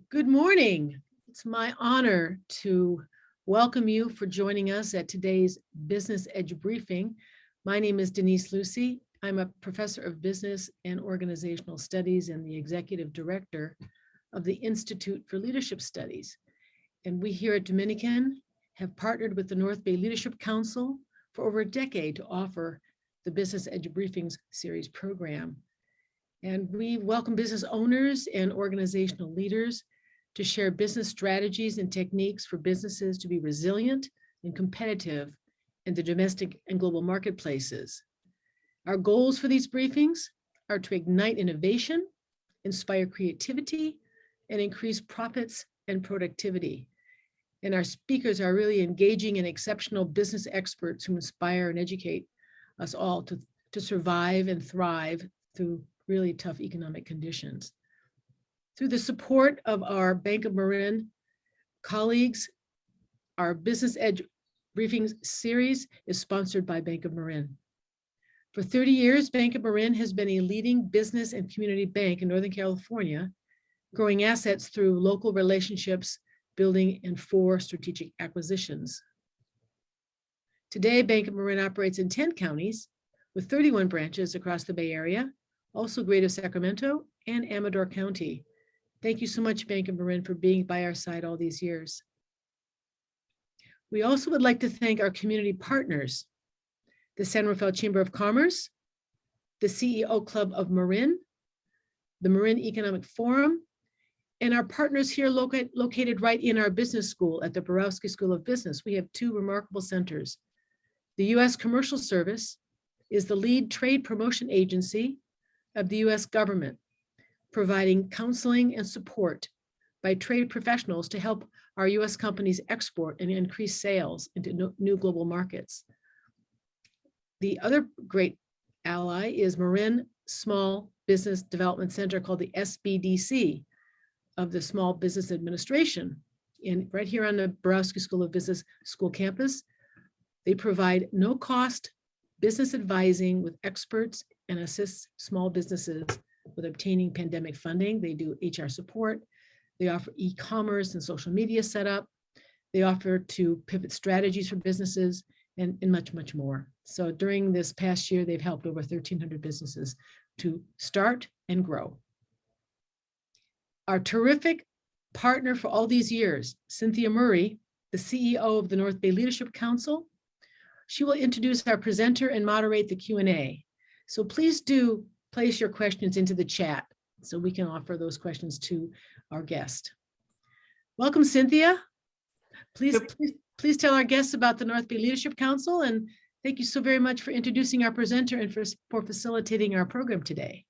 Good morning. It's my honor to welcome you for joining us at today's Business Edge briefing. My name is Denise Lucy. I'm a professor of business and organizational studies and the executive director of the Institute for Leadership Studies. And we here at Dominican have partnered with the North Bay Leadership Council for over a decade to offer the Business Edge Briefings series program. And we welcome business owners and organizational leaders to share business strategies and techniques for businesses to be resilient and competitive in the domestic and global marketplaces. Our goals for these briefings are to ignite innovation, inspire creativity, and increase profits and productivity. And our speakers are really engaging and exceptional business experts who inspire and educate us all to survive and thrive through really tough economic conditions. Through the support of our Bank of Marin colleagues, our Business Edge Briefings series is sponsored by Bank of Marin. For 30 years, Bank of Marin has been a leading business and community bank in Northern California, growing assets through local relationships, building, and 4 strategic acquisitions. Today, Bank of Marin operates in 10 counties with 31 branches across the Bay Area, also Greater Sacramento and Amador County. Thank you so much, Bank of Marin, for being by our side all these years. We also would like to thank our community partners, the San Rafael Chamber of Commerce, the CEO Club of Marin, the Marin Economic Forum, and our partners here located right in our business school at the Borowski School of Business. We have 2 remarkable centers. The U.S. Commercial Service is the lead trade promotion agency of the U.S. government, providing counseling and support by trade professionals to help our U.S. companies export and increase sales into new global markets. The other great ally is Marin Small Business Development Center, called the SBDC of the Small Business Administration. And right here on the Borowski School of Business school campus, they provide no-cost business advising with experts and assist small businesses with obtaining pandemic funding. They do HR support. They offer e-commerce and social media setup. They offer to pivot strategies for businesses and much, much more. So during this past year, they've helped over 1,300 businesses to start and grow. Our terrific partner for all these years, Cynthia Murray, the CEO of the North Bay Leadership Council. She will introduce our presenter and moderate the Q&A. So please do place your questions into the chat so we can offer those questions to our guest. Welcome, Cynthia. Please tell our guests about the North Bay Leadership Council, and thank you so very much for introducing our presenter and for facilitating our program today.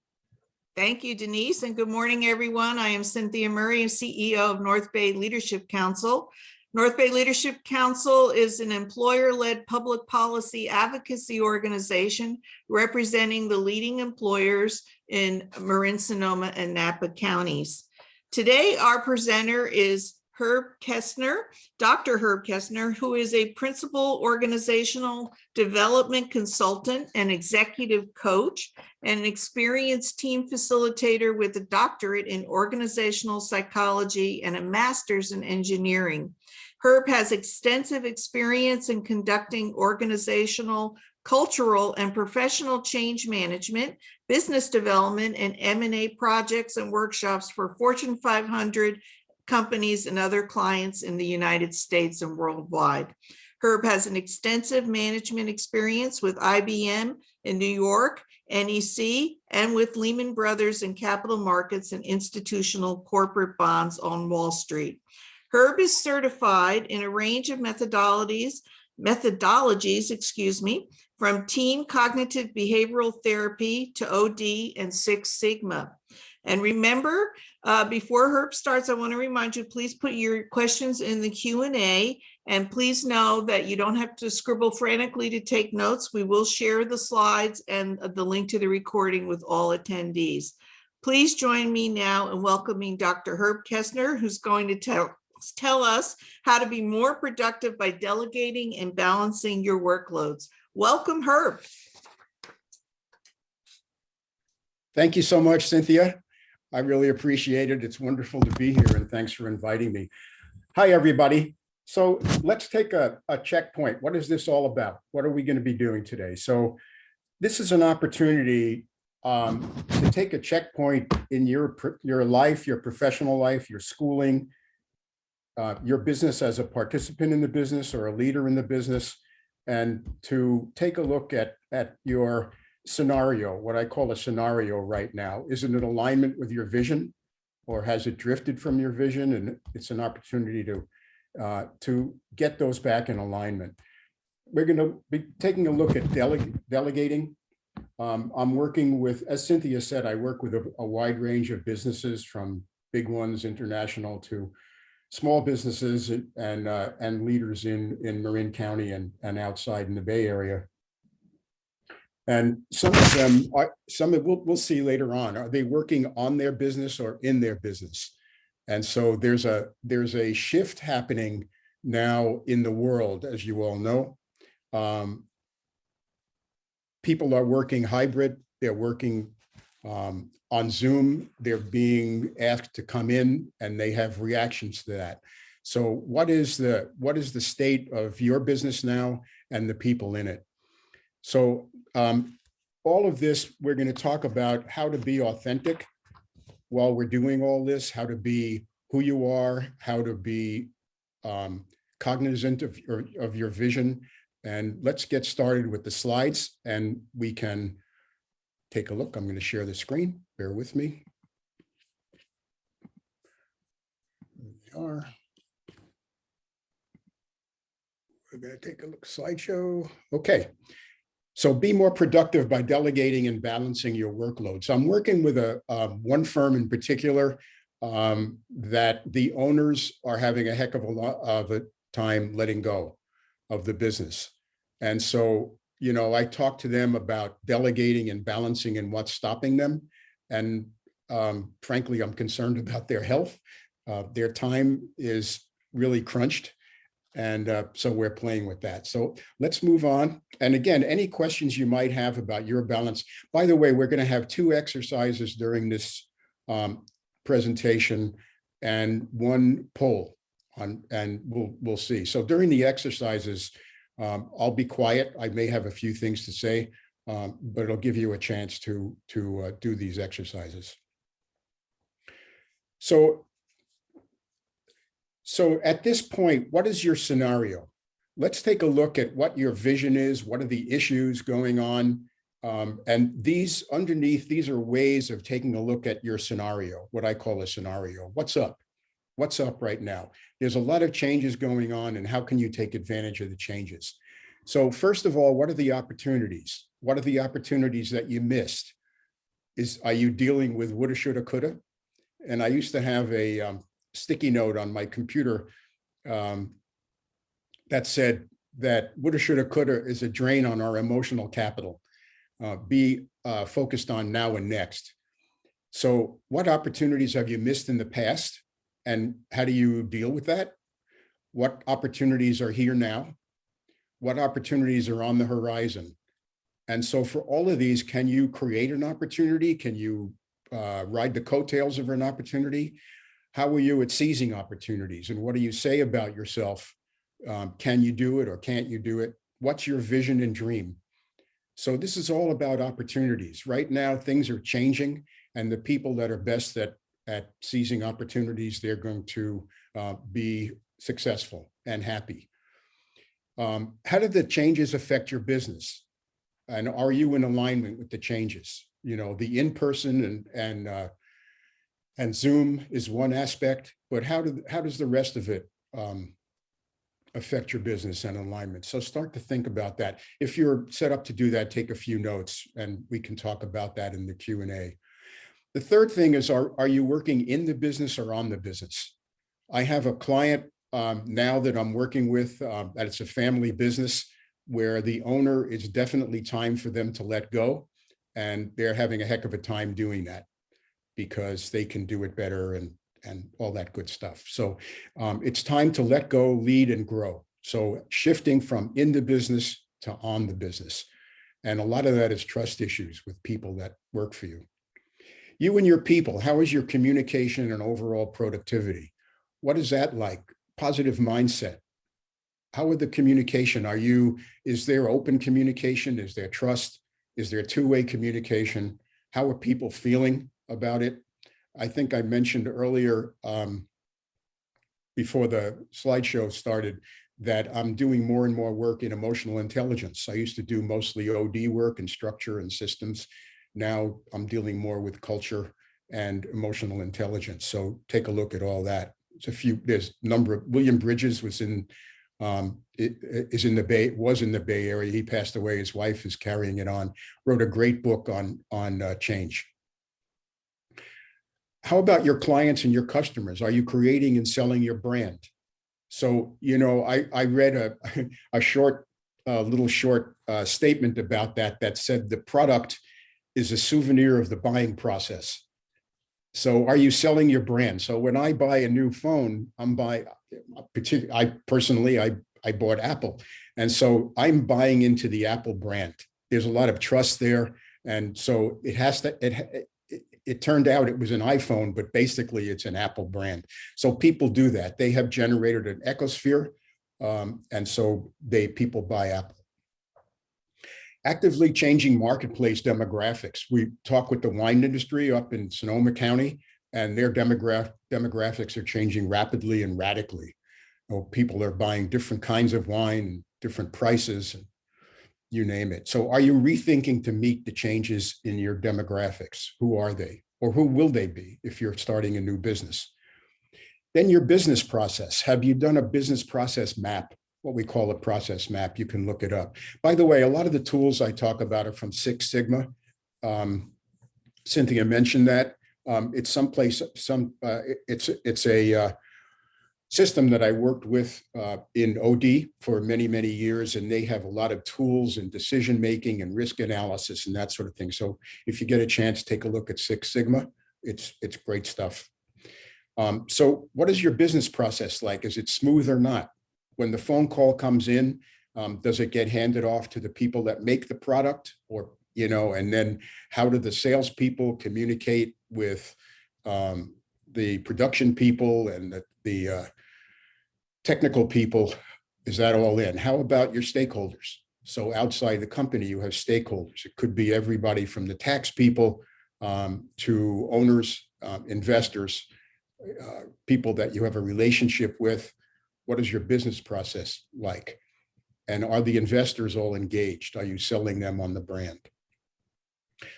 Thank you, Denise, and good morning, everyone. I am Cynthia Murray, CEO of North Bay Leadership Council. North Bay Leadership Council is an employer-led public policy advocacy organization representing the leading employers in Marin, Sonoma, and Napa counties. Today, our presenter is Dr. Herb Kestner, who is a principal organizational development consultant and executive coach, and an experienced team facilitator with a doctorate in organizational psychology and a master's in engineering. Herb has extensive experience in conducting organizational, cultural, and professional change management, business development, and M&A projects and workshops for Fortune 500 companies and other clients in the United States and worldwide. Herb has an extensive management experience with IBM in New York, NEC, and with Lehman Brothers in capital markets and institutional corporate bonds on Wall Street. Herb is certified in a range of methodologies, from team cognitive behavioral therapy to OD and Six Sigma. And remember, before Herb starts, I want to remind you, please put your questions in the Q&A, and please know that you don't have to scribble frantically to take notes. We will share the slides and the link to the recording with all attendees. Please join me now in welcoming Dr. Herb Kestner, who's going to tell us how to be more productive by delegating and balancing your workloads. Welcome, Herb. Thank you so much, Cynthia. I really appreciate it. It's wonderful to be here, and thanks for inviting me. Hi, everybody. So let's take a checkpoint. What is this all about? What are we going to be doing today? So this is an opportunity to take a checkpoint in your life, your professional life, your schooling, your business as a participant in the business or a leader in the business, and to take a look at your scenario, what I call a scenario right now. Is it in alignment with your vision, or has it drifted from your vision? And it's an opportunity to get those back in alignment. We're going to be taking a look at delegating. I'm working with, as Cynthia said, I work with a wide range of businesses, from big ones, international, to small businesses and leaders in Marin County and outside in the Bay Area. And some of them are, we'll see later on, are they working on their business or in their business? And so there's a shift happening now in the world, as you all know. People are working hybrid. They're working on Zoom. They're being asked to come in, and they have reactions to that. So what is the state of your business now and the people in it? So all of this, we're going to talk about how to be authentic while we're doing all this, how to be who you are, how to be cognizant of your vision. And let's get started with the slides, and we can take a look. I'm going to share the screen. Bear with me. Here we are. We're going to take a look. Slideshow. Okay. So be more productive by delegating and balancing your workload. So I'm working with one firm in particular that the owners are having a heck of a lot of a time letting go of the business. And so, you know, I talked to them about delegating and balancing and what's stopping them. And frankly, I'm concerned about their health. Their time is really crunched. And so we're playing with that. So let's move on. And again, any questions you might have about your balance. By the way, we're going to have 2 exercises during this presentation and 1 poll and we'll see. So during the exercises, I'll be quiet. I may have a few things to say, but it'll give you a chance to do these exercises. So at this point, what is your scenario? Let's take a look at what your vision is. What are the issues going on? And these underneath, these are ways of taking a look at your scenario, what I call a scenario. What's up? What's up right now? There's a lot of changes going on, and how can you take advantage of the changes? So first of all, what are the opportunities? What are the opportunities that you missed? Are you dealing with woulda, shoulda, coulda? And I used to have a sticky note on my computer that said that woulda, shoulda, coulda is a drain on our emotional capital. Be focused on now and next. So what opportunities have you missed in the past, and how do you deal with that? What opportunities are here now? What opportunities are on the horizon? And so for all of these, can you create an opportunity? Can you ride the coattails of an opportunity? How are you at seizing opportunities? And what do you say about yourself? Can you do it or can't you do it? What's your vision and dream? So this is all about opportunities. Right now, things are changing, and the people that are best at seizing opportunities, they're going to be successful and happy. How did the changes affect your business? And are you in alignment with the changes? You know, the in-person and Zoom is one aspect, but how does the rest of it affect your business and alignment? So start to think about that. If you're set up to do that, take a few notes, and we can talk about that in the Q&A. The third thing is, are you working in the business or on the business? I have a client now that I'm working with, that it's a family business where the owner, it's definitely time for them to let go, and they're having a heck of a time doing that because they can do it better and all that good stuff. So it's time to let go, lead, and grow. So shifting from in the business to on the business. And a lot of that is trust issues with people that work for you. You and your people, how is your communication and overall productivity? What is that like? Positive mindset. How are the communication? Is there open communication? Is there trust? Is there two-way communication? How are people feeling about it? I think I mentioned earlier, before the slideshow started, that I'm doing more and more work in emotional intelligence. I used to do mostly OD work and structure and systems. Now I'm dealing more with culture and emotional intelligence. So take a look at all that. There's a number of, William Bridges was in the Bay Area. He passed away. His wife is carrying it on. Wrote a great book on change. How about your clients and your customers? Are you creating and selling your brand? So, I read a little short statement about that said the product is a souvenir of the buying process. So are you selling your brand? So when I buy a new phone, I bought Apple. And so I'm buying into the Apple brand. There's a lot of trust there. And so it turned out it was an iPhone, but basically it's an Apple brand. So people do that. They have generated an ecosphere. And so people buy Apple. Actively changing marketplace demographics. We talk with the wine industry up in Sonoma County, and their demographics are changing rapidly and radically. People are buying different kinds of wine, different prices, and you name it. So are you rethinking to meet the changes in your demographics? Who are they? Or who will they be if you're starting a new business? Then your business process. Have you done a business process map? What we call a process map. You can look it up. By the way, a lot of the tools I talk about are from Six Sigma. Cynthia mentioned that. It's it's a system that I worked with in OD for many, many years, and they have a lot of tools and decision making and risk analysis and that sort of thing. So if you get a chance, take a look at Six Sigma. It's great stuff. So what is your business process like? Is it smooth or not? When the phone call comes in, does it get handed off to the people that make the product, or, and then how do the salespeople communicate with the production people and the technical people? Is that all in? How about your stakeholders? So outside the company, you have stakeholders. It could be everybody from the tax people to owners, investors, people that you have a relationship with. What is your business process like? And are the investors all engaged? Are you selling them on the brand?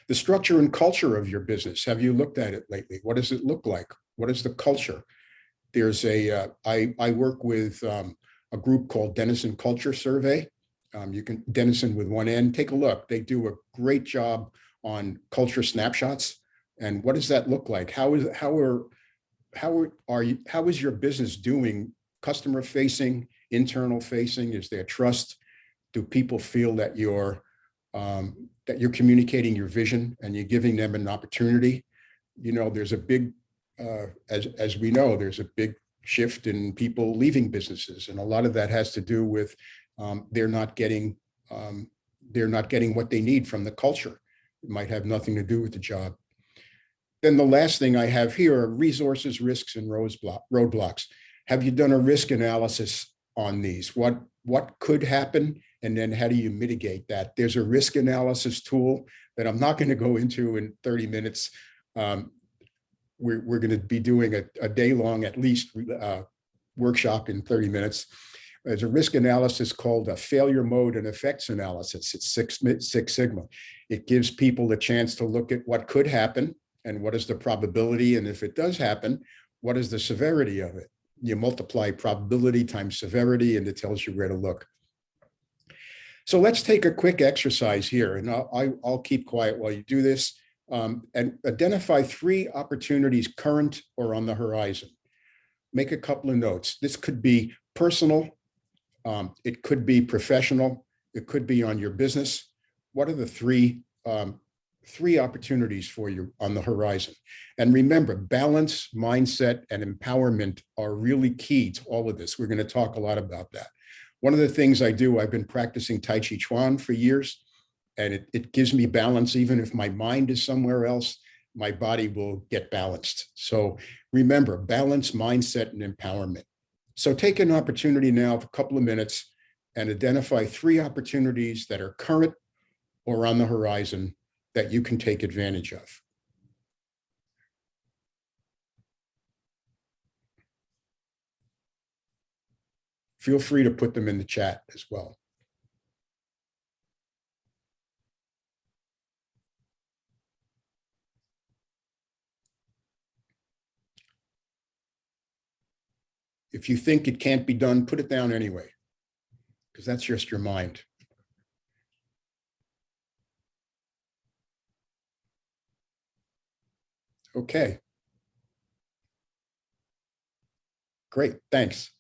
The structure and culture of your business. Have you looked at it lately? What does it look like? What is the culture? There's I work with a group called Denison Culture Survey. Denison with one N, take a look. They do a great job on culture snapshots. And what does that look like? How is your business doing? Customer facing, internal facing? Is there trust? Do people feel that you're communicating your vision and you're giving them an opportunity? There's a big, as we know, there's a big shift in people leaving businesses, and a lot of that has to do with they're not getting what they need from the culture. It might have nothing to do with the job. Then the last thing I have here are resources, risks, and roadblocks. Have you done a risk analysis on these? What could happen? And then how do you mitigate that? There's a risk analysis tool that I'm not going to go into in 30 minutes. We're going to be doing a day-long, at least, workshop in 30 minutes. There's a risk analysis called a failure mode and effects analysis. It's Six Sigma. It gives people a chance to look at what could happen and what is the probability. And if it does happen, what is the severity of it? You multiply probability times severity, and it tells you where to look. So let's take a quick exercise here, and I'll keep quiet while you do this, and identify 3 opportunities current or on the horizon. Make a couple of notes. This could be personal. It could be professional. It could be on your business. What are the 3 opportunities for you on the horizon? And remember, balance, mindset, and empowerment are really key to all of this. We're going to talk a lot about that. One of the things I do, I've been practicing Tai Chi Chuan for years, and it gives me balance even if my mind is somewhere else. my body will get balanced. So remember, balance, mindset, and empowerment. So take an opportunity now for a couple of minutes and identify 3 opportunities that are current or on the horizon that you can take advantage of. Feel free to put them in the chat as well. If you think it can't be done, put it down anyway, because that's just your mind. Okay. Great, thanks.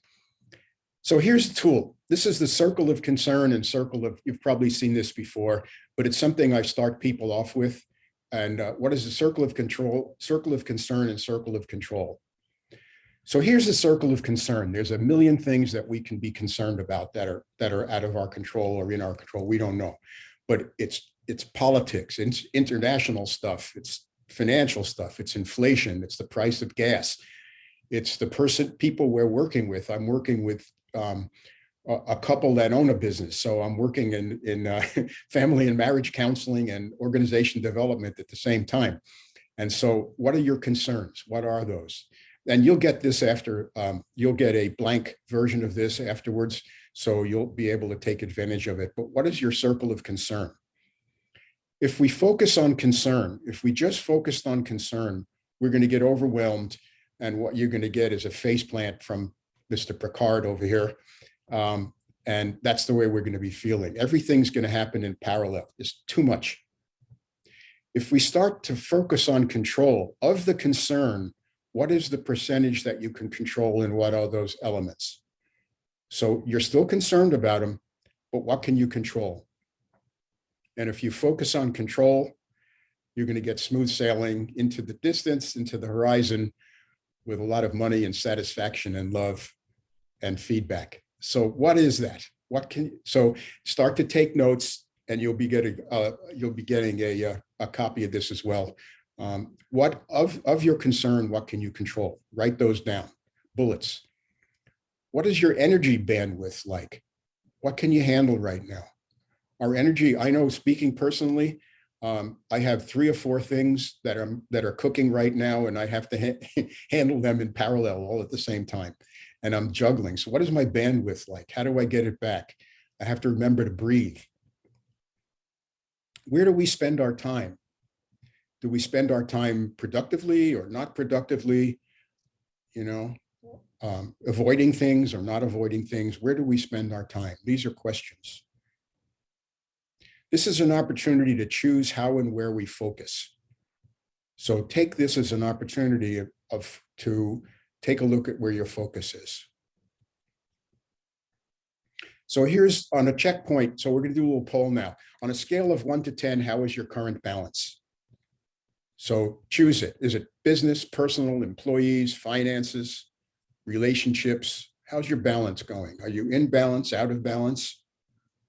So here's the tool. This is the circle of concern and circle of, you've probably seen this before, but it's something I start people off with. And what is the circle of control, circle of concern, and circle of control? So here's the circle of concern. There's a million things that we can be concerned about that are out of our control or in our control. We don't know, but it's politics, it's international stuff, it's financial stuff, it's inflation, it's the price of gas, it's the people we're working with. I'm working with a couple that own a business, so I'm working in family and marriage counseling and organization development at the same time. And so, what are your concerns? What are those? And you'll get this after, you'll get a blank version of this afterwards, so you'll be able to take advantage of it. But what is your circle of concern? If we focus on concern, if we just focused on concern, we're going to get overwhelmed. And what you're going to get is a faceplant from Mr. Picard over here. And that's the way we're going to be feeling. Everything's going to happen in parallel. It's too much. If we start to focus on control of the concern, what is the percentage that you can control and what are those elements? So you're still concerned about them, but what can you control? And if you focus on control, you're going to get smooth sailing into the distance, into the horizon, with a lot of money and satisfaction and love and feedback. So what is that? So start to take notes, and you'll be getting a copy of this as well. What of your concern, what can you control? Write those down, bullets. What is your energy bandwidth like? What can you handle right now? Our energy, I know, speaking personally, I have 3 or 4 things that are cooking right now, and I have to handle them in parallel all at the same time. And I'm juggling. So what is my bandwidth like? How do I get it back? I have to remember to breathe. Where do we spend our time? Do we spend our time productively or not productively? Avoiding things or not avoiding things? Where do we spend our time? These are questions. This is an opportunity to choose how and where we focus. So take this as an opportunity to take a look at where your focus is. So here's on a checkpoint. So we're going to do a little poll now. On a scale of 1 to 10, how is your current balance? So choose it. Is it business, personal, employees, finances, relationships? How's your balance going? Are you in balance, out of balance?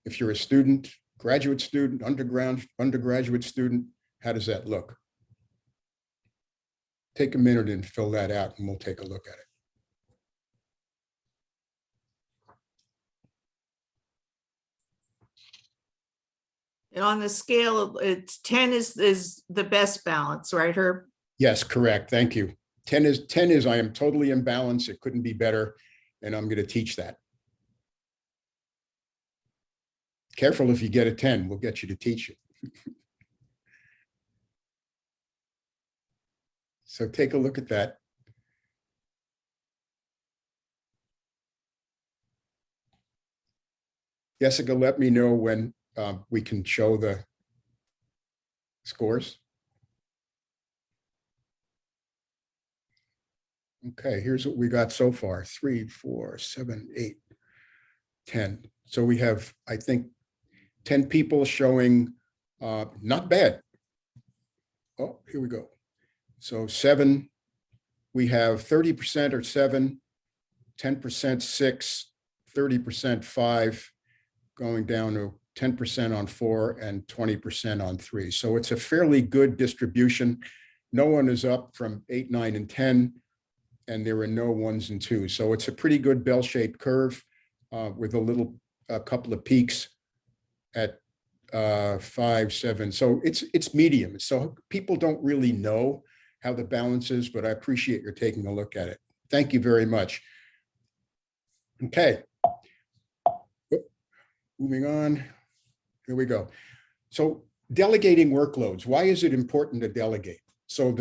If you're a student, graduate student, undergraduate student, how does that look? Take a minute and fill that out, and we'll take a look at it. And on the scale, it's 10 is the best balance, right, Herb? Yes, correct. Thank you. 10 is I am totally in balance. It couldn't be better, and I'm going to teach that. Careful if you get a 10, we'll get you to teach it. So take a look at that. Jessica, let me know when we can show the scores. Okay, here's what we got so far. 3, 4, 7, 8, 10. So we have, I think, 10 people showing not bad. Oh, here we go. So 7, we have 30% or 7, 10% 6, 30% 5, going down to 10% on 4 and 20% on 3. So it's a fairly good distribution. No one is up from 8, 9, and 10, and there are no ones and twos. So it's a pretty good bell-shaped curve with a couple of peaks at 5, 7. So it's medium. So people don't really know how the balance is, but I appreciate your taking a look at it. Thank you very much. Okay. Moving on. Here we go. So delegating workloads. Why is it important to delegate? So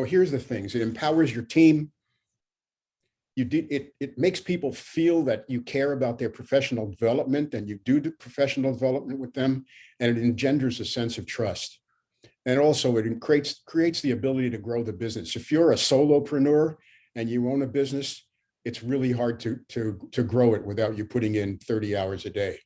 here's the things. It empowers your team. It makes people feel that you care about their professional development and you do the professional development with them, and it engenders a sense of trust. And also it creates the ability to grow the business. If you're a solopreneur and you own a business, it's really hard to grow it without you putting in 30 hours a day.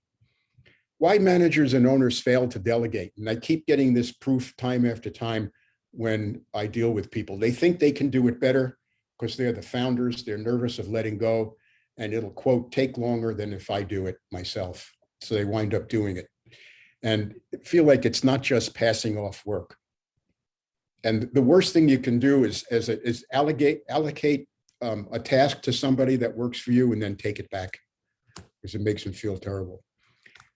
Why managers and owners fail to delegate. And I keep getting this proof time after time when I deal with people. They think they can do it better because they're the founders, they're nervous of letting go, and it'll, quote, take longer than if I do it myself. So they wind up doing it. And feel like it's not just passing off work. And the worst thing you can do is allocate a task to somebody that works for you and then take it back because it makes them feel terrible.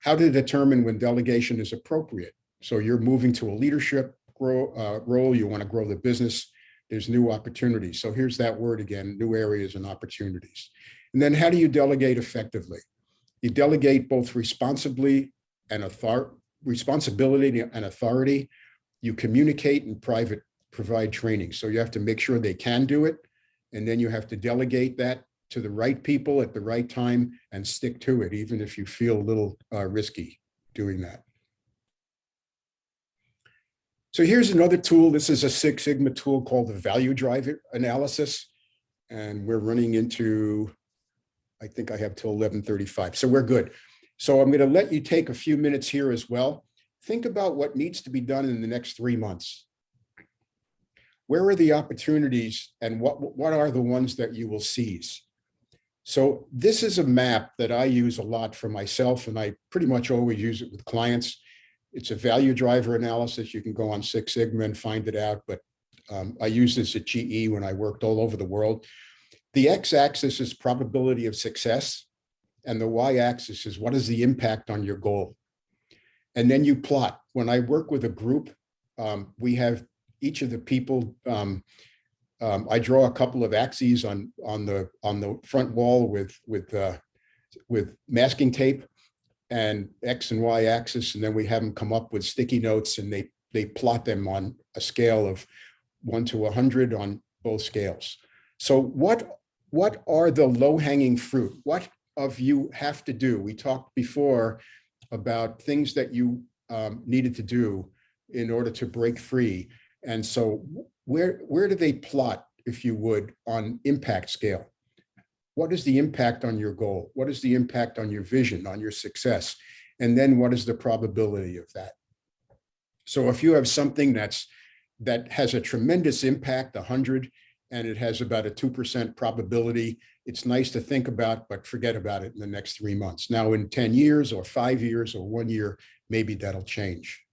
How to determine when delegation is appropriate. So you're moving to a leadership role, you want to grow the business, there's new opportunities. So here's that word again, new areas and opportunities. And then how do you delegate effectively? You delegate both responsibility and authority. You communicate and provide training. So you have to make sure they can do it. And then you have to delegate that to the right people at the right time and stick to it, even if you feel a little risky doing that. So here's another tool. This is a Six Sigma tool called the value driver analysis. And we're running into, I think I have till 11:35. So we're good. So I'm going to let you take a few minutes here as well. Think about what needs to be done in the next 3 months. Where are the opportunities and what are the ones that you will seize? So this is a map that I use a lot for myself, and I pretty much always use it with clients. It's a value driver analysis. You can go on Six Sigma and find it out, but I use this at GE when I worked all over the world. The x-axis is probability of success, and the y-axis is what is the impact on your goal. And then you plot. When I work with a group, we have each of the people, I draw a couple of axes on the front wall with masking tape and X and Y axis, and then we have them come up with sticky notes, and they plot them on a scale of 1 to 100 on both scales. So what are the low-hanging fruit? What of you have to do? We talked before about things that you needed to do in order to break free. And so where do they plot, if you would, on impact scale? What is the impact on your goal? What is the impact on your vision, on your success? And then what is the probability of that? So if you have something that has a tremendous impact, 100, and it has about a 2% probability, it's nice to think about, but forget about it in the next 3 months. Now in 10 years or 5 years or 1 year, maybe that'll change.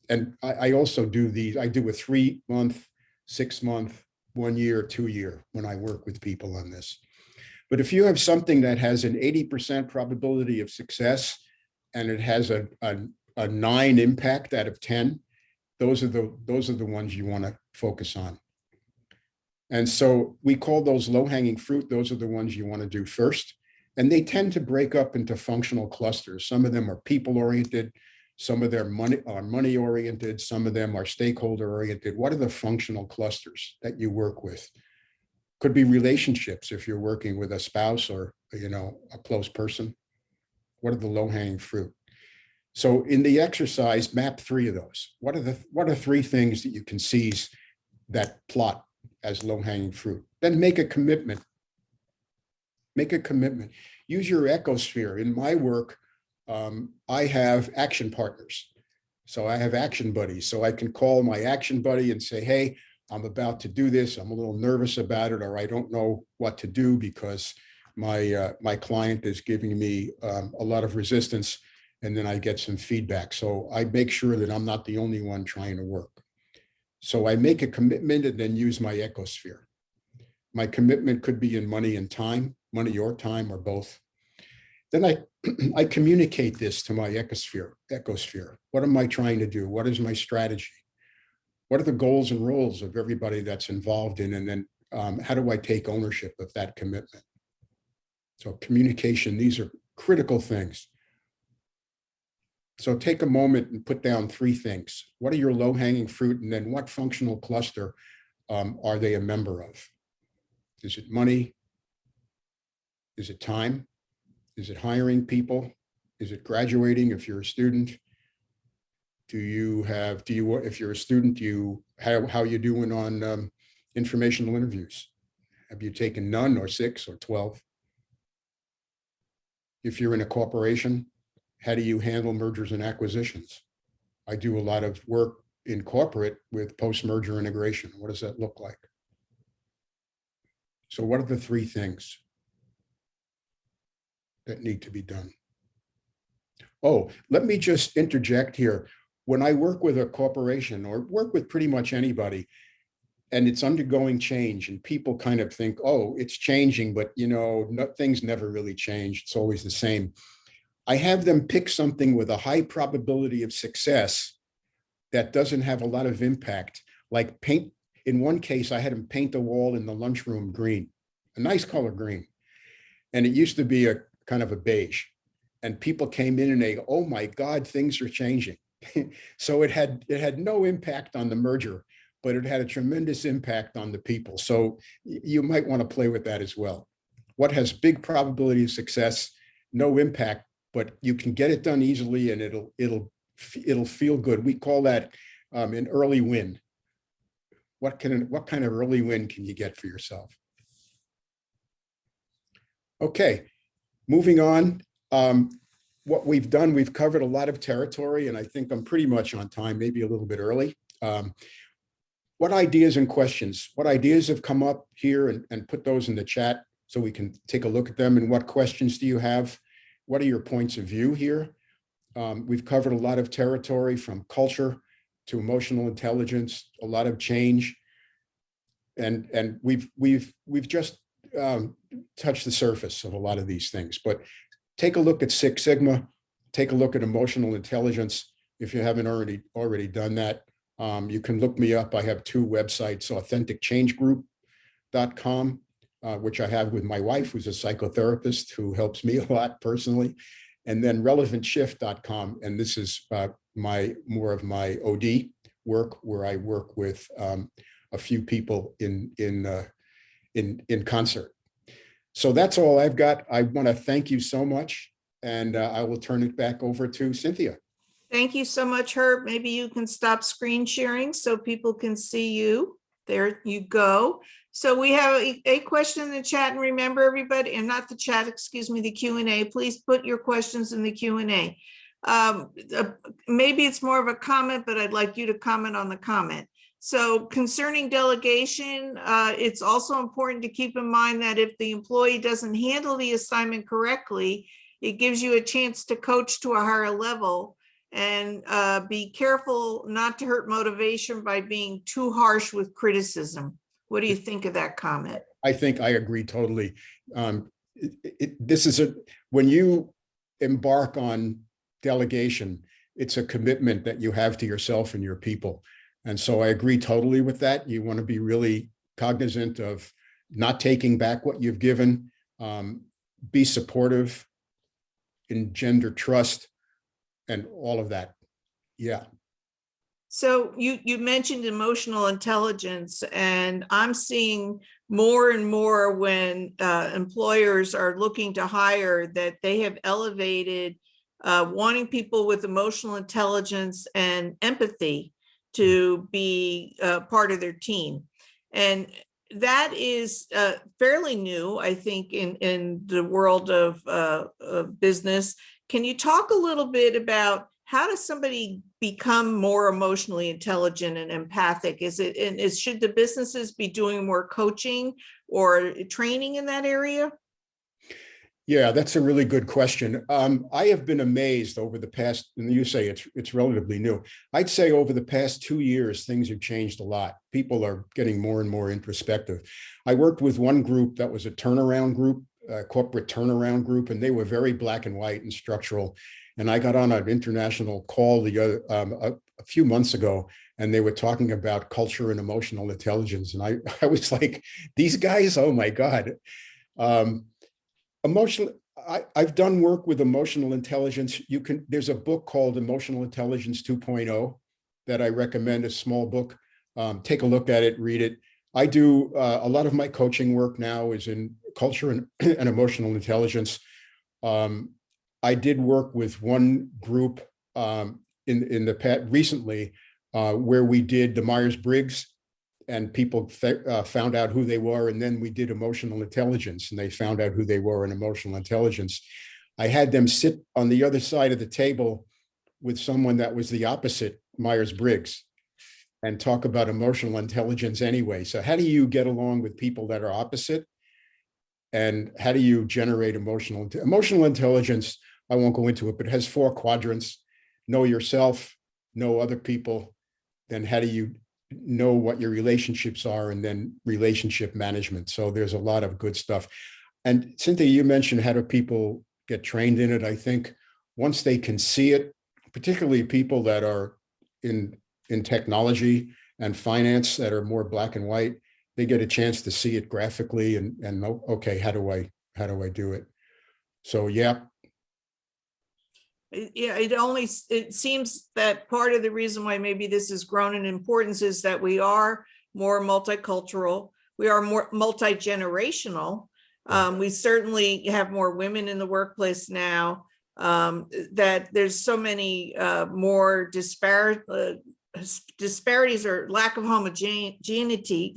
And I also do these, I do a 3-month, 6-month, 1 year, 2 year when I work with people on this. But if you have something that has an 80% probability of success and it has a 9 impact out of 10, those are the ones you want to focus on. And so we call those low-hanging fruit. Those are the ones you want to do first. And they tend to break up into functional clusters. Some of them are people-oriented. Some of them are money-oriented. Some of them are stakeholder-oriented. What are the functional clusters that you work with? Could be relationships if you're working with a spouse or, a close person. What are the low-hanging fruit? So in the exercise, map 3 of those. What are 3 things that you can seize that plot as low-hanging fruit? Then make a commitment. Make a commitment. Use your ecosphere. In my work, I have action partners. So I have action buddies. So I can call my action buddy and say, hey, I'm about to do this. I'm a little nervous about it, or I don't know what to do because my client is giving me a lot of resistance, and then I get some feedback. So I make sure that I'm not the only one trying to work. So I make a commitment and then use my ecosphere. My commitment could be in money and time, money or time or both. Then I communicate this to my ecosphere. What am I trying to do? What is my strategy? What are the goals and roles of everybody that's involved in? And then how do I take ownership of that commitment? So communication, these are critical things. So take a moment and put down 3 things. What are your low-hanging fruit? And then what functional cluster are they a member of? Is it money? Is it time? Is it hiring people? Is it graduating if you're a student? If you're a student, how you doing on informational interviews? Have you taken none or 6 or 12? If you're in a corporation, how do you handle mergers and acquisitions? I do a lot of work in corporate with post-merger integration. What does that look like? So what are the 3 things that need to be done? Oh, let me just interject here. When I work with a corporation or work with pretty much anybody, and it's undergoing change and people kind of think, oh, it's changing, but things never really change. It's always the same. I have them pick something with a high probability of success that doesn't have a lot of impact, like paint. In one case, I had them paint the wall in the lunchroom green, a nice color green. And it used to be a kind of a beige. And people came in and they go, oh my God, things are changing. So it had no impact on the merger, but it had a tremendous impact on the people. So you might want to play with that as well. What has big probability of success, no impact, but you can get it done easily and it'll feel good. We call that an early win. What kind of early win can you get for yourself? Okay, moving on. What we've done, we've covered a lot of territory, and I think I'm pretty much on time, maybe a little bit early. What ideas and questions? What ideas have come up here, and put those in the chat so we can take a look at them. And what questions do you have? What are your points of view here? We've covered a lot of territory, from culture to emotional intelligence, a lot of change, and we've just touched the surface of a lot of these things. But take a look at Six Sigma, take a look at emotional intelligence. If you haven't already done that, you can look me up. I have 2 websites, authenticchangegroup.com, which I have with my wife, who's a psychotherapist who helps me a lot personally, and then relevantshift.com. And this is more of my OD work, where I work with a few people in concert. So that's all I've got. I want to thank you so much, and I will turn it back over to Cynthia. Thank you so much, Herb. Maybe you can stop screen sharing so people can see you. There you go. So we have a question in the chat, and remember, everybody, and not the chat, excuse me, the Q&A. Please put your questions in the Q&A. Maybe it's more of a comment, but I'd like you to comment on the comment. So concerning delegation, it's also important to keep in mind that if the employee doesn't handle the assignment correctly, it gives you a chance to coach to a higher level, and be careful not to hurt motivation by being too harsh with criticism. What do you think of that comment? I think I agree totally. When you embark on delegation, it's a commitment that you have to yourself and your people. And so I agree totally with that. You want to be really cognizant of not taking back what you've given, be supportive, engender trust, and all of that. Yeah. So you mentioned emotional intelligence, and I'm seeing more and more when employers are looking to hire that they have elevated wanting people with emotional intelligence and empathy to be part of their team. And that is fairly new, I think, in the world of business. Can you talk a little bit about how does somebody become more emotionally intelligent and empathic? Should the businesses be doing more coaching or training in that area? Yeah, that's a really good question. I have been amazed over the past, and you say it's relatively new. I'd say over the past 2 years, things have changed a lot. People are getting more and more introspective. I worked with one group that was a turnaround group, a corporate turnaround group, and they were very black and white and structural. And I got on an international call a few months ago, and they were talking about culture and emotional intelligence. And I was like, these guys, oh my God. Emotional, I've done work with emotional intelligence. There's a book called Emotional Intelligence 2.0 that I recommend, a small book. Take a look at it, read it. I do a lot of my coaching work now is in culture and emotional intelligence. I did work with one group in the past recently where we did the Myers-Briggs, and people found out who they were. And then we did emotional intelligence, and they found out who they were in emotional intelligence. I had them sit on the other side of the table with someone that was the opposite Myers-Briggs and talk about emotional intelligence anyway. So how do you get along with people that are opposite? And how do you generate emotional intelligence? I won't go into it, but it has 4 quadrants: know yourself, know other people, then how do you know what your relationships are, and then relationship management. So there's a lot of good stuff. And Cynthia, you mentioned how do people get trained in it? I think once they can see it, particularly people that are in technology and finance that are more black and white, they get a chance to see it graphically and know, okay, how do I do it? So yeah. Yeah, it seems that part of the reason why maybe this has grown in importance is that we are more multicultural, we are more multi-generational. We certainly have more women in the workplace now, that there's so many more disparities or lack of homogeneity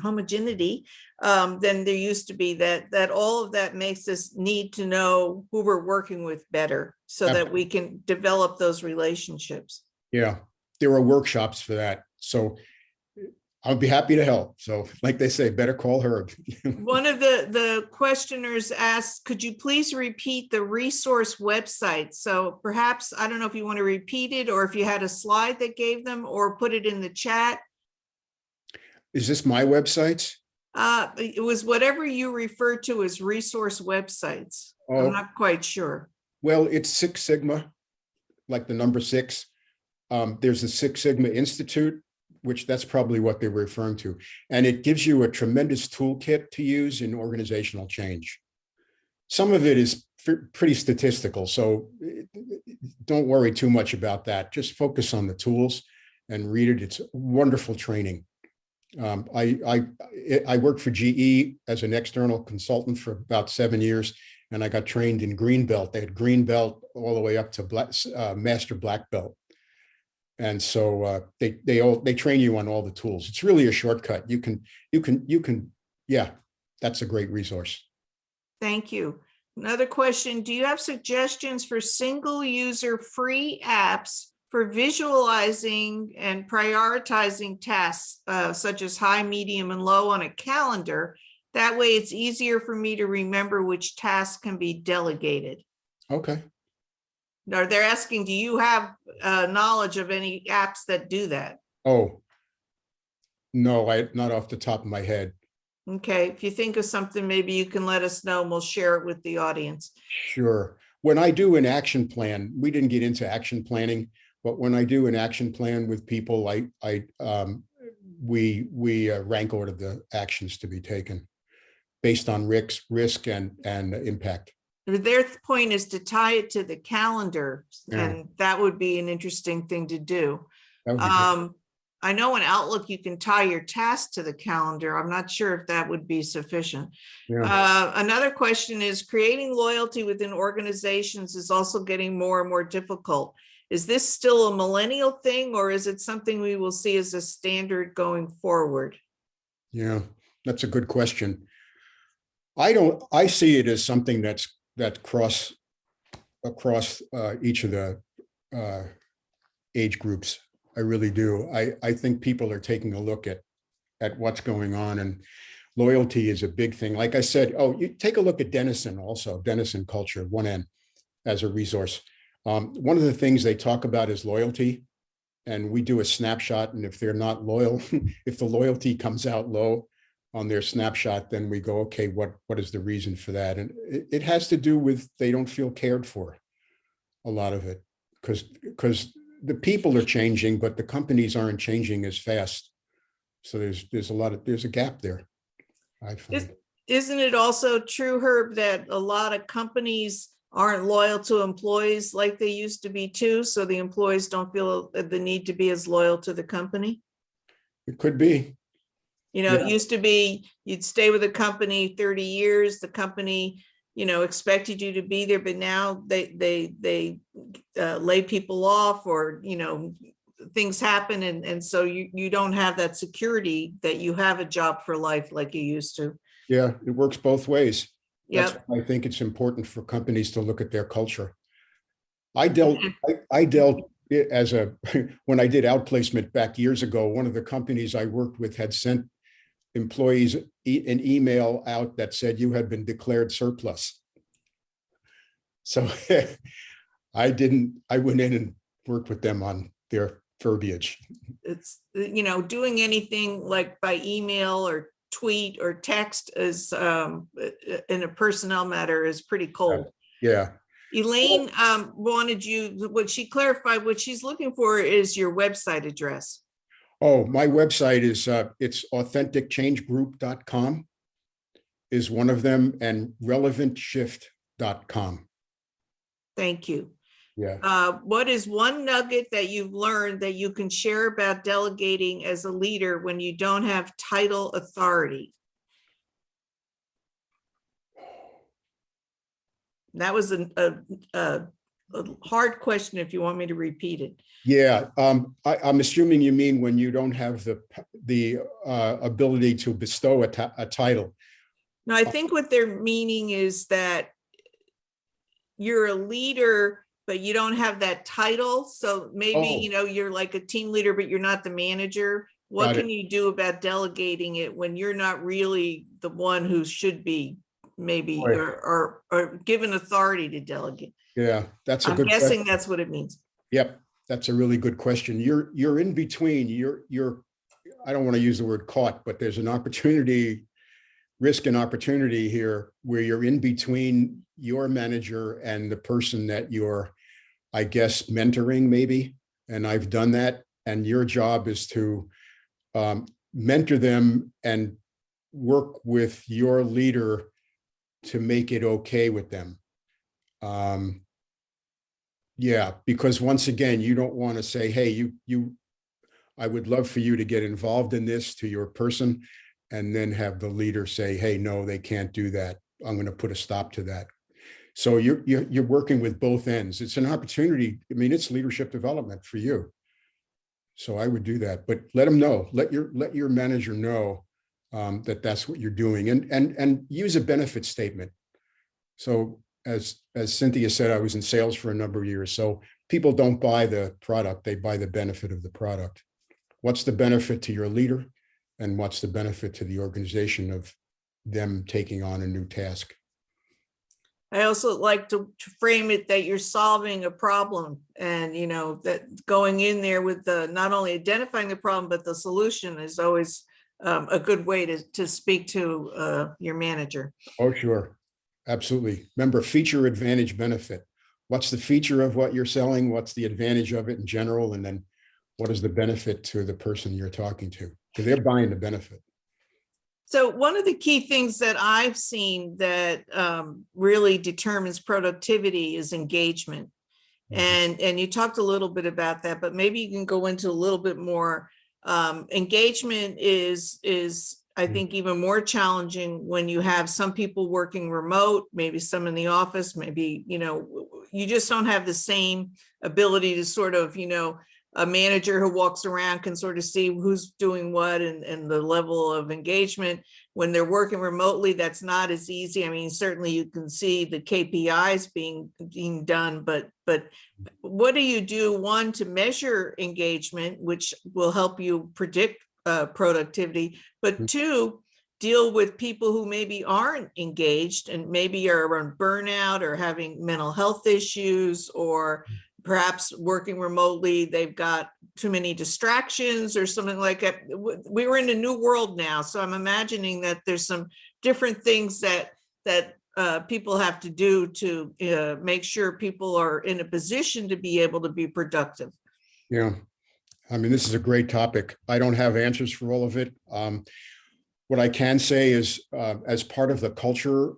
than there used to be, that all of that makes us need to know who we're working with better so that we can develop those relationships. Yeah, there are workshops for that. So I'll be happy to help. So like they say, better call Herb. One of the questioners asked, could you please repeat the resource website? So perhaps, I don't know if you want to repeat it or if you had a slide that gave them or put it in the chat. Is this my website? It was whatever you refer to as resource websites. Oh, I'm not quite sure. well, it's 6 Sigma, like the number 6. There's the 6 Sigma Institute, which that's probably what they were referring to. And it gives you a tremendous toolkit to use in organizational change. Some of it is pretty statistical, so don't worry too much about that. Just focus on the tools and read it. It's wonderful training. I worked for GE as an external consultant for about 7 years, and I got trained in green belt. They had green belt all the way up to master black belt. And so they train you on all the tools. It's really a shortcut. You can, yeah, that's a great resource. Thank you. Another question, do you have suggestions for single user free apps for visualizing and prioritizing tasks such as high, medium, and low on a calendar? That way it's easier for me to remember which tasks can be delegated. Okay. Now they're asking, do you have knowledge of any apps that do that? Oh, no, not off the top of my head. Okay, if you think of something, maybe you can let us know and we'll share it with the audience. Sure. When I do an action plan, we didn't get into action planning, but when I do an action plan with people, we rank order the actions to be taken based on risk and impact. Their point is to tie it to the calendar, Yeah. and that would be an interesting thing to do. That would be good. I know in Outlook you can tie your task to the calendar. I'm not sure if that would be sufficient. Yeah. Another question is creating loyalty within organizations is also getting more and more difficult. Is this still a millennial thing, or is it something we will see as a standard going forward? Yeah, that's a good question. I see it as something that across each of the age groups. I really do. I think people are taking a look at what's going on. And loyalty is a big thing. Like I said, oh, you take a look at Denison also, Denison Culture, 1N as a resource. One of the things they talk about is loyalty. And we do a snapshot. And if they're not loyal, if the loyalty comes out low on their snapshot, then we go, okay, what is the reason for that? And it has to do with they don't feel cared for, a lot of it, because the people are changing, but the companies aren't changing as fast. So there's a gap there, I find. Isn't it also true, Herb, that a lot of companies aren't loyal to employees like they used to be too? So the employees don't feel the need to be as loyal to the company? It could be. It used to be you'd stay with a company 30 years, the company, expected you to be there, but now they lay people off, or, things happen. And so you don't have that security that you have a job for life like you used to. Yeah, it works both ways. Yeah. That's why I think it's important for companies to look at their culture. I dealt as when I did outplacement back years ago, one of the companies I worked with had sent employees an email out that said you had been declared surplus. So I went in and worked with them on their verbiage. It's, doing anything like by email or tweet or text is in a personnel matter is pretty cold. Yeah. Elaine would she clarify what she's looking for is your website address? Oh, my website is it's authenticchangegroup.com is one of them, and relevantshift.com. Thank you. Yeah. What is one nugget that you've learned that you can share about delegating as a leader when you don't have title authority? That was a hard question if you want me to repeat it. Yeah, I'm assuming you mean when you don't have the ability to bestow a title. No, I think what they're meaning is that you're a leader, but you don't have that title. So maybe, you're like a team leader, but you're not the manager. What can you do about delegating it when you're not really the one who should be maybe or given authority to delegate? Yeah, that's a good question. I'm guessing question. That's what it means. Yep, that's a really good question. You're in between. You're I don't want to use the word caught, but there's an opportunity, risk and opportunity here where you're in between your manager and the person that you're, I guess, mentoring maybe. And I've done that. And your job is to mentor them and work with your leader to make it okay with them. Yeah, because once again, you don't want to say, hey, I would love for you to get involved in this to your person, and then have the leader say, hey, no, they can't do that. I'm going to put a stop to that. So you're working with both ends. It's an opportunity. I mean, it's leadership development for you. So I would do that, but let them know, let your manager know that that's what you're doing, and use a benefit statement. So as Cynthia said, I was in sales for a number of years. So people don't buy the product, they buy the benefit of the product. What's the benefit to your leader? And what's the benefit to the organization of them taking on a new task? I also like to frame it that you're solving a problem, and that going in there with not only identifying the problem, but the solution is always a good way to speak to your manager. Oh, sure. Absolutely. Remember, feature, advantage, benefit. What's the feature of what you're selling? What's the advantage of it in general? And then what is the benefit to the person you're talking to? Because they're buying the benefit. So one of the key things that I've seen that really determines productivity is engagement. Mm-hmm. And you talked a little bit about that, but maybe you can go into a little bit more. Engagement is I think even more challenging when you have some people working remote, maybe some in the office, maybe, you just don't have the same ability to sort of, a manager who walks around can sort of see who's doing what and the level of engagement. When they're working remotely, that's not as easy. I mean, certainly you can see the KPIs being done, but what do you do, one, to measure engagement, which will help you predict productivity, but two, deal with people who maybe aren't engaged and maybe are on burnout or having mental health issues, or perhaps working remotely, they've got too many distractions or something like that. We're in a new world now, so I'm imagining that there's some different things that people have to do to make sure people are in a position to be able to be productive. Yeah. I mean, this is a great topic. I don't have answers for all of it. What I can say is, as part of the culture,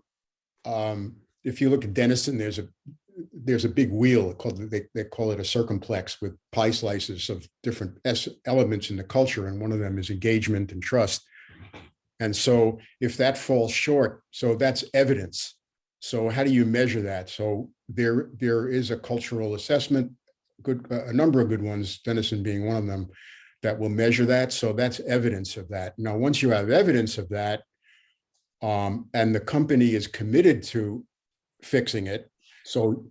if you look at Denison, there's a big wheel called, they call it a circumplex, with pie slices of different elements in the culture, and one of them is engagement and trust. And so if that falls short, so that's evidence. So how do you measure that? So there is a cultural assessment, a number of good ones, Denison being one of them, that will measure that. So that's evidence of that. Now, once you have evidence of that, and the company is committed to fixing it, so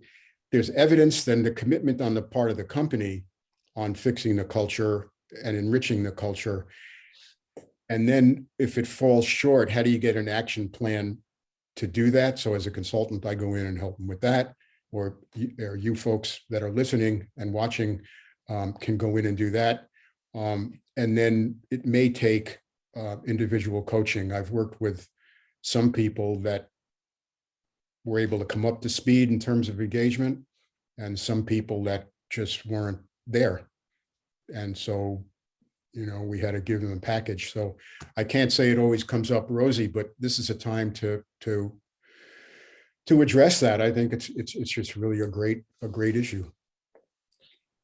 there's evidence, then the commitment on the part of the company on fixing the culture and enriching the culture. And then if it falls short, how do you get an action plan to do that? So as a consultant, I go in and help them with that, or you folks that are listening and watching can go in and do that. And then it may take individual coaching. I've worked with some people that were able to come up to speed in terms of engagement, and some people that just weren't there. And so, we had to give them a package. So I can't say it always comes up rosy, but this is a time to address that. I think it's just really a great issue.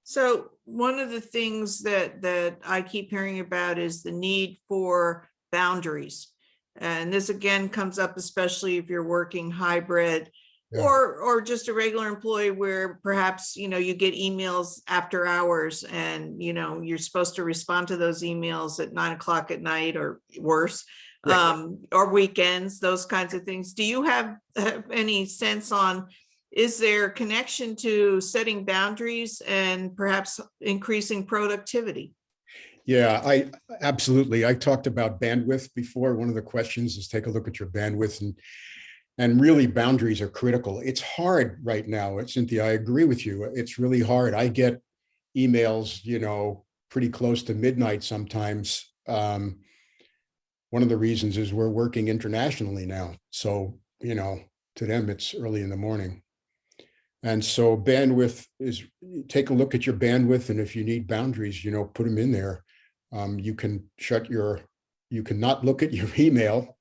So one of the things that I keep hearing about is the need for boundaries. And this again comes up, especially if you're working hybrid, Yeah. or just a regular employee where perhaps, you get emails after hours and, you're supposed to respond to those emails at 9 o'clock at night or worse, or weekends, those kinds of things. Do you have any sense on, is there a connection to setting boundaries and perhaps increasing productivity? Yeah, absolutely. I talked about bandwidth before. One of the questions is take a look at your bandwidth, and really boundaries are critical. It's hard right now, Cynthia. I agree with you. It's really hard. I get emails, pretty close to midnight sometimes. One of the reasons is we're working internationally now. So, to them, it's early in the morning. And so bandwidth is, take a look at your bandwidth. And if you need boundaries, put them in there. You can you cannot look at your email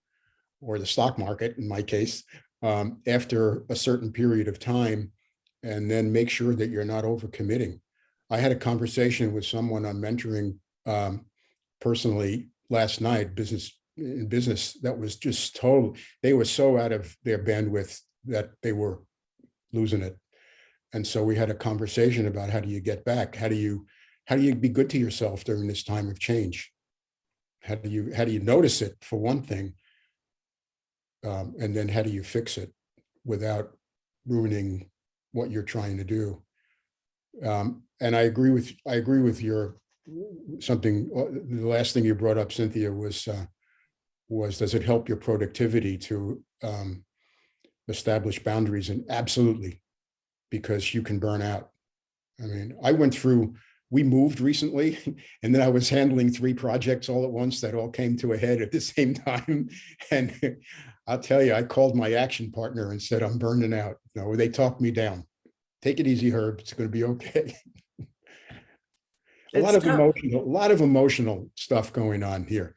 or the stock market, in my case, after a certain period of time, and then make sure that you're not overcommitting. I had a conversation with someone on mentoring personally last night, business, that was just they were so out of their bandwidth that they were losing it. And so we had a conversation about, how do you get back? How do you be good to yourself during this time of change? How do you notice it, for one thing? And then how do you fix it without ruining what you're trying to do? And I agree with your something. The last thing you brought up, Cynthia, was does it help your productivity to establish boundaries? And absolutely, because you can burn out. I mean, we moved recently, and then I was handling 3 projects all at once that all came to a head at the same time. And I'll tell you, I called my action partner and said, I'm burning out. They talked me down. Take it easy, Herb. It's going to be okay. A lot of emotional stuff going on here.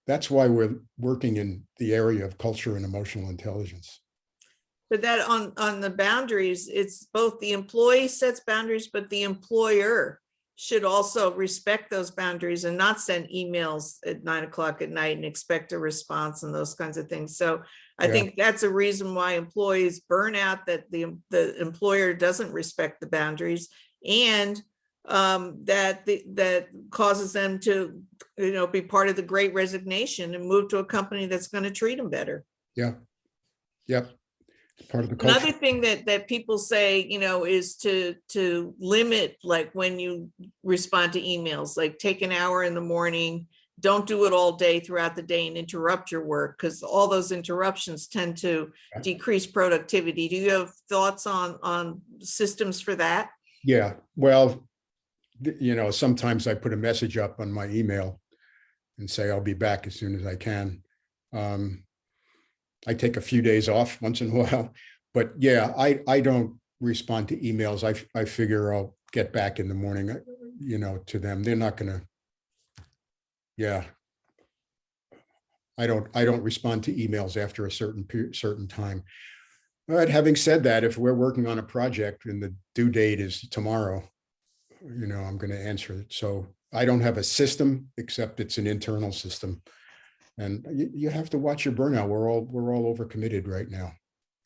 That's why we're working in the area of culture and emotional intelligence. But that on the boundaries, it's both the employee sets boundaries, but the employer should also respect those boundaries and not send emails at 9 o'clock at night and expect a response and those kinds of things. So I think that's a reason why employees burn out, that the employer doesn't respect the boundaries, and that causes them to, be part of the Great Resignation and move to a company that's going to treat them better. Yeah. Yep. Part of the culture. Another thing that people say, is to limit, like when you respond to emails, like take an hour in the morning, don't do it all day throughout the day and interrupt your work, because all those interruptions tend to decrease productivity. Do you have thoughts on systems for that? Yeah, well, sometimes I put a message up on my email and say I'll be back as soon as I can. I take a few days off once in a while, but yeah, I don't respond to emails. I figure I'll get back in the morning, to them. They're not gonna, yeah. I don't respond to emails after a certain time. But having said that, if we're working on a project and the due date is tomorrow, I'm going to answer it. So I don't have a system, except it's an internal system. And you have to watch your burnout. We're all overcommitted right now.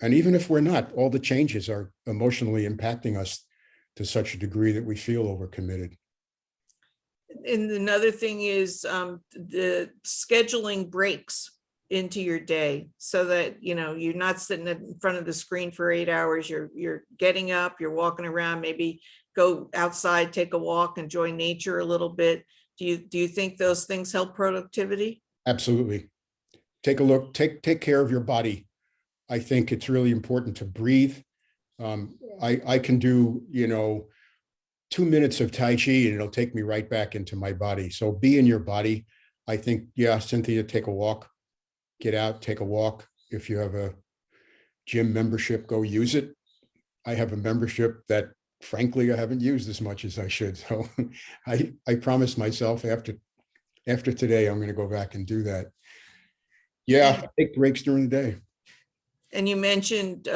And even if we're not, all the changes are emotionally impacting us to such a degree that we feel overcommitted. And another thing is the scheduling breaks into your day, so that you're not sitting in front of the screen for 8 hours. You're getting up, you're walking around, maybe go outside, take a walk, enjoy nature a little bit. Do you think those things help productivity? Absolutely. Take a look, take care of your body. I think it's really important to breathe. I can do, 2 minutes of Tai Chi and it'll take me right back into my body. So be in your body. I think, yeah, Cynthia, take a walk, get out, take a walk. If you have a gym membership, go use it. I have a membership that frankly, I haven't used as much as I should. So I promised myself after today, I'm going to go back and do that. Yeah, I take breaks during the day. And you mentioned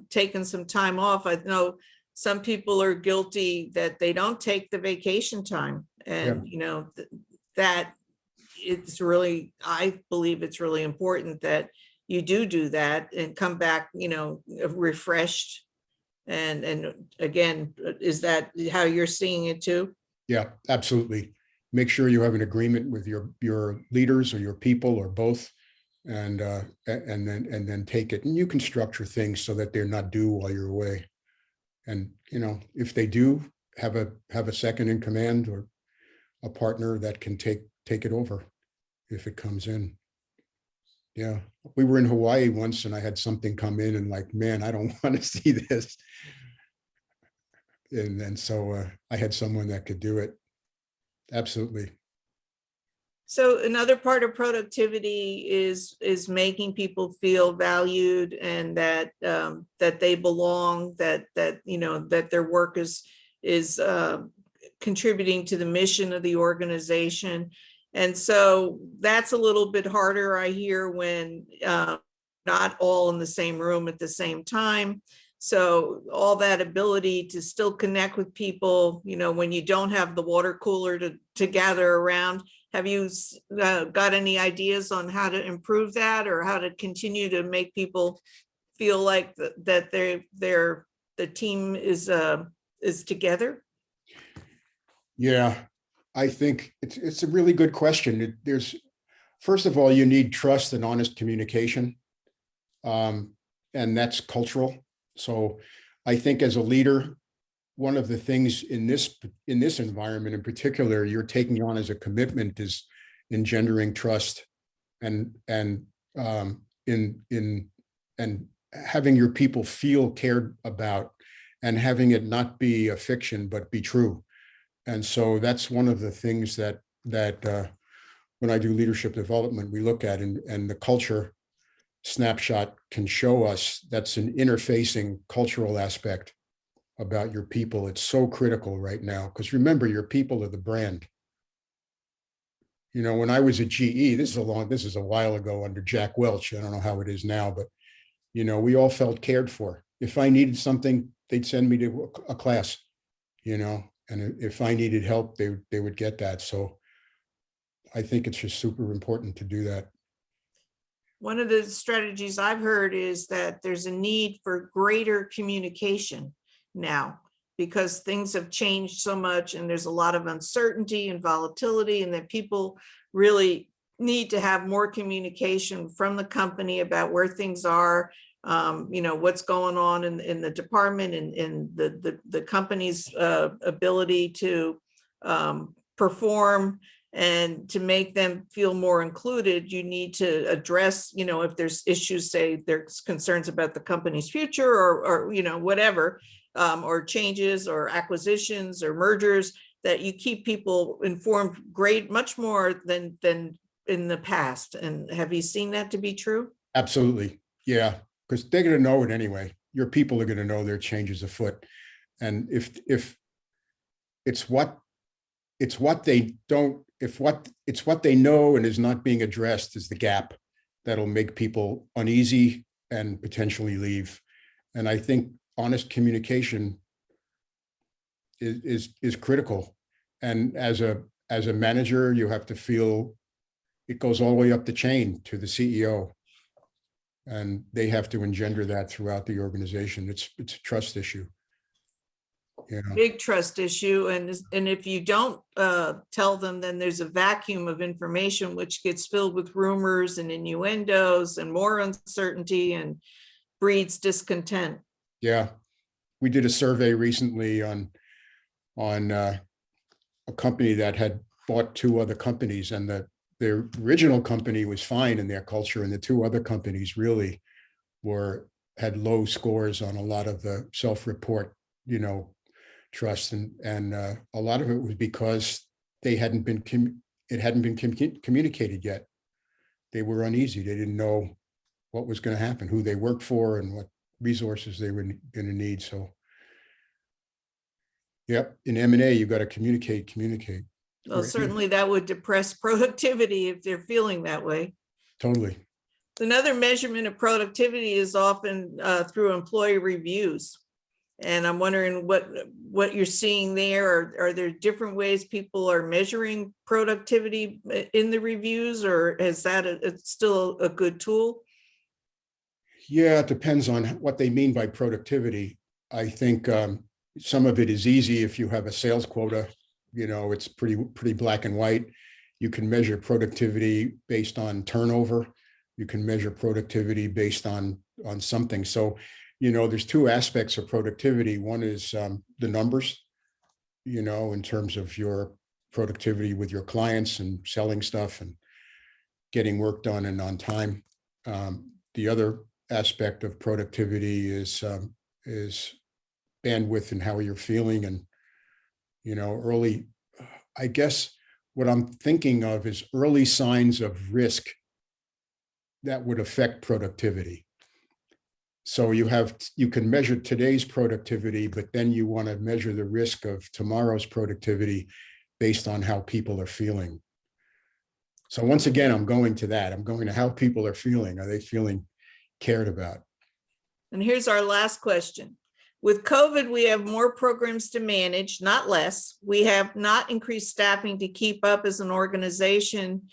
taking some time off. I know some people are guilty that they don't take the vacation time. And, that it's really, I believe it's really important that you do that and come back, refreshed. And again, is that how you're seeing it too? Yeah, absolutely. Make sure you have an agreement with your leaders or your people or both, and then take it. And you can structure things so that they're not due while you're away. And if they do, have a second in command or a partner that can take it over if it comes in. Yeah, we were in Hawaii once and I had something come in and like, man, I don't want to see this. And then so I had someone that could do it. Absolutely. So another part of productivity is making people feel valued and that that they belong, that their work is contributing to the mission of the organization. And so that's a little bit harder, I hear, when not all in the same room at the same time. So all that ability to still connect with people, when you don't have the water cooler to gather around. Have you got any ideas on how to improve that, or how to continue to make people feel like that the team is together? Yeah, I think it's a really good question. There's, first of all, you need trust and honest communication, and that's cultural. So I think as a leader, one of the things in this environment in particular, you're taking on as a commitment is engendering trust and having your people feel cared about, and having it not be a fiction but be true. And so that's one of the things that when I do leadership development, we look at, and the culture snapshot can show us that's an interfacing cultural aspect about your people. It's so critical right now, because remember, your people are the brand. When I was at GE, this is a while ago under Jack Welch. I don't know how it is now, but we all felt cared for. If I needed something, they'd send me to a class, and if I needed help, they would get that. So I think it's just super important to do that. One of the strategies I've heard is that there's a need for greater communication now, because things have changed so much and there's a lot of uncertainty and volatility, and that people really need to have more communication from the company about where things are, what's going on in the department, and in the company's ability to perform. And to make them feel more included, you need to address, if there's issues, say there's concerns about the company's future or whatever, or changes or acquisitions or mergers, that you keep people informed much more than in the past. And have you seen that to be true? Absolutely. Yeah. Because they're going to know it anyway. Your people are going to know there are changes afoot. And if it's what they don't, it's what they know and is not being addressed is the gap that'll make people uneasy and potentially leave. And I think honest communication is critical. And as a manager, you have to feel it goes all the way up the chain to the CEO. And they have to engender that throughout the organization. It's a trust issue. Big trust issue. And if you don't tell them, then there's a vacuum of information which gets filled with rumors and innuendos and more uncertainty and breeds discontent. Yeah. We did a survey recently on a company that had bought two other companies, and their original company was fine in their culture, and the two other companies really had low scores on a lot of the self-report, trust, and a lot of it was because it hadn't been communicated yet. They were uneasy. They didn't know what was going to happen, who they worked for, and what resources they were going to need. So, yep, in M&A, you've got to communicate. Well, certainly that would depress productivity if they're feeling that way. Totally. Another measurement of productivity is often through employee reviews. And I'm wondering what you're seeing there. Are there different ways people are measuring productivity in the reviews, or is that it's still a good tool? Yeah, it depends on what they mean by productivity. I think some of it is easy if you have a sales quota. It's pretty black and white. You can measure productivity based on turnover. You can measure productivity based on something. So, there's two aspects of productivity. One is the numbers, in terms of your productivity with your clients and selling stuff and getting work done and on time. The other aspect of productivity is bandwidth and how you're feeling. And early, I guess what I'm thinking of is early signs of risk that would affect productivity. So you can measure today's productivity, but then you want to measure the risk of tomorrow's productivity based on how people are feeling. So once again, I'm going to that. I'm going to how people are feeling. Are they feeling cared about? And here's our last question. With COVID, we have more programs to manage, not less. We have not increased staffing to keep up as an organization,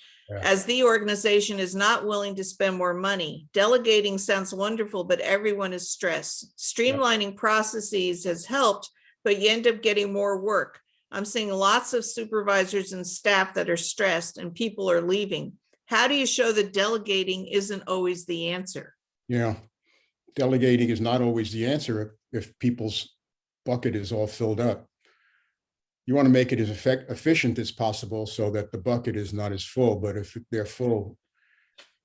as the organization is not willing to spend more money. Delegating sounds wonderful, but everyone is stressed. Streamlining processes has helped, but you end up getting more work. I'm seeing lots of supervisors and staff that are stressed and people are leaving. How do you show that delegating isn't always the answer? Yeah, delegating is not always the answer if people's bucket is all filled up. You want to make it as efficient as possible so that the bucket is not as full, but if they're full,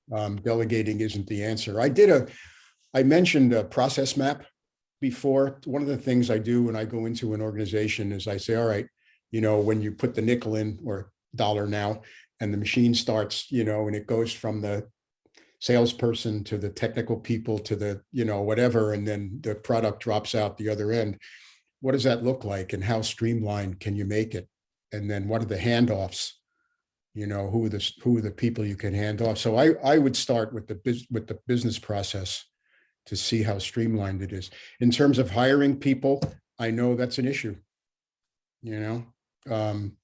delegating isn't the answer. I mentioned a process map before. One of the things I do when I go into an organization is I say, all right, when you put the nickel in, or dollar now, and the machine starts, and it goes from the salesperson to the technical people to the, whatever, and then the product drops out the other end. What does that look like, and how streamlined can you make it? And then what are the handoffs? Who are the people you can hand off? So I would start with the business process to see how streamlined it is. In terms of hiring people, I know that's an issue. I'm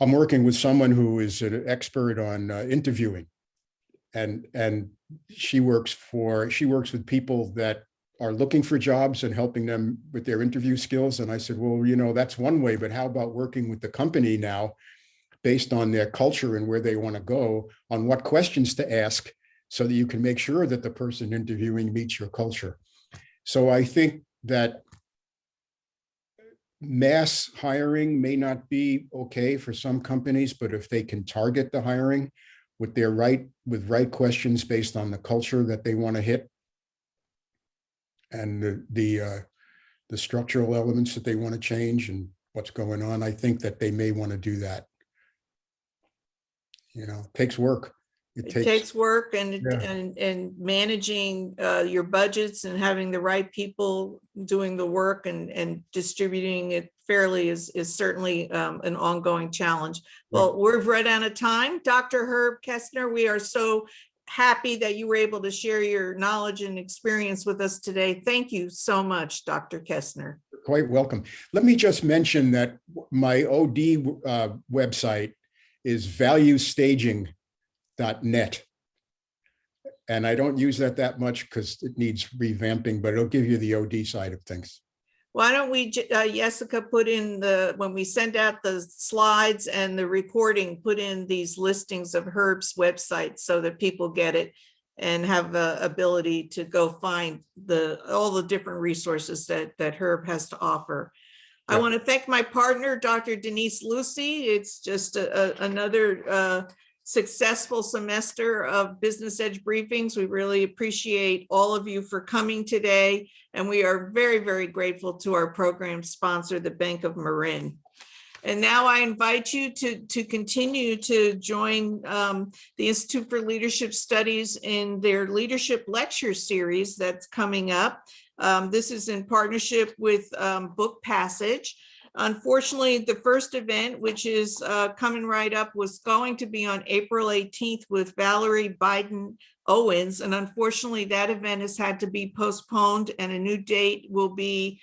working with someone who is an expert on interviewing. And she works with people that are looking for jobs and helping them with their interview skills. And I said, well, that's one way, but how about working with the company now based on their culture and where they want to go, on what questions to ask so that you can make sure that the person interviewing meets your culture. So I think that mass hiring may not be okay for some companies, but if they can target the hiring with right questions based on the culture that they want to hit and the structural elements that they want to change and what's going on, I think that they may want to do that. You know, it takes work. It takes work and Yeah. managing your budgets and having the right people doing the work and distributing it fairly is certainly an ongoing challenge. Well, we've run out of time. Dr. Herb Kestner, we are so happy that you were able to share your knowledge and experience with us today. Thank you so much, Dr. Kestner. Quite welcome. Let me just mention that my OD website is valuestaging.net. And I don't use that much because it needs revamping, but it'll give you the OD side of things. Why don't we, Jessica, put in when we send out the slides and the recording, put in these listings of Herb's website so that people get it and have the ability to go find all the different resources that Herb has to offer. I want to thank my partner, Dr. Denise Lucy. It's just another successful semester of Business Edge briefings. We really appreciate all of you for coming today. And we are very, very grateful to our program sponsor, the Bank of Marin. And now I invite you to continue to join the Institute for Leadership Studies in their leadership lecture series that's coming up. This is in partnership with Book Passage. Unfortunately, the first event, which is coming right up, was going to be on April 18th with Valerie Biden Owens. And unfortunately, that event has had to be postponed and a new date will be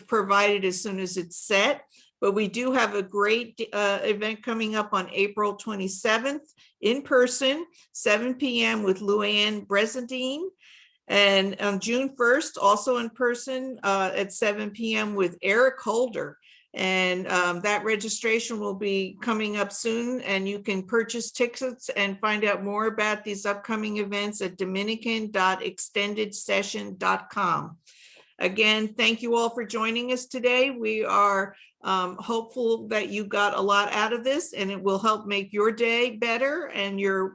provided as soon as it's set. But we do have a great event coming up on April 27th in person, 7 p.m. with Luann Brezendine. And on June 1st, also in person at 7 p.m. with Eric Holder. And that registration will be coming up soon, and you can purchase tickets and find out more about these upcoming events at dominican.extendedsession.com. Again, thank you all for joining us today. We are hopeful that you got a lot out of this, and it will help make your day better and your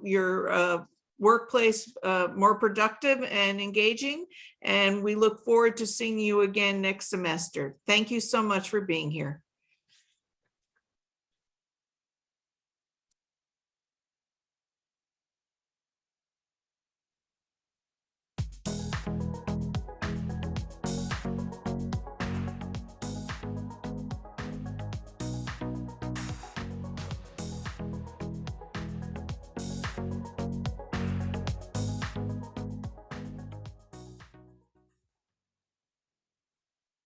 workplace more productive and engaging. And we look forward to seeing you again next semester. Thank you so much for being here.